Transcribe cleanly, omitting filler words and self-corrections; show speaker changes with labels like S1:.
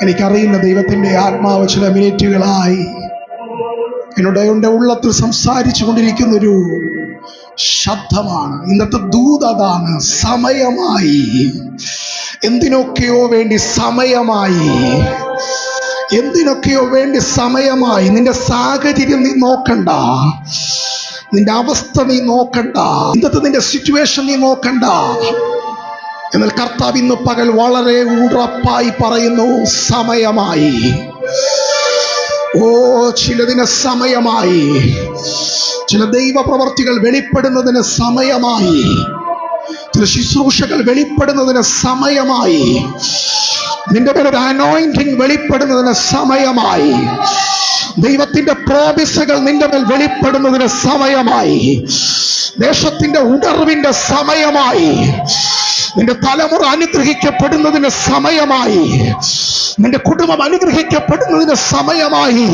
S1: എനിക്കറിയുന്ന ദൈവത്തിൻ്റെ ആത്മാവ് ചില മിനിറ്റുകളായി എന്നോട് എൻ്റെ ഉള്ളത്തിൽ സംസാരിച്ചു കൊണ്ടിരിക്കുന്നൊരു ശബ്ദമാണ്. ഇന്നത്തെ ദൂതാണ്. സമയമായി. എന്തിനൊക്കെയോ വേണ്ടി സമയമായി. എന്തിനൊക്കെയോ വേണ്ടി സമയമായി. നിന്റെ സാഹചര്യം നീ നോക്കണ്ട, നിന്റെ അവസ്ഥ നീ നോക്കണ്ട, ഇന്നത്തെ നിന്റെ സിറ്റുവേഷൻ നീ നോക്കണ്ട. എന്നാൽ കർത്താവ് ഇന്ന് പകൽ വളരെ ഉറപ്പായി പറയുന്നു, സമയമായി. ചിലതിന് സമയമായി. ചില ദൈവപ്രവർത്തികൾ വെളിപ്പെടുന്നതിന് സമയമായി. ചില ശുശ്രൂഷകൾ വെളിപ്പെടുന്നതിന് സമയമായി. നിന്റെ പേരൊരു അനോയിന്റിങ് വെളിപ്പെടുന്നതിന് സമയമായി. ദൈവത്തിന്റെ പ്രോമിസുകൾ നിന്റെ മേൽ വെളിപ്പെടുന്നതിന് സമയമായി. ദേശത്തിന്റെ ഉണർവിന്റെ സമയമായി. നിന്റെ തലമുറ അനുഗ്രഹിക്കപ്പെടുന്നതിന് സമയമായി. നിന്റെ കുടുംബം അനുഗ്രഹിക്കപ്പെടുന്നതിന് സമയമായി.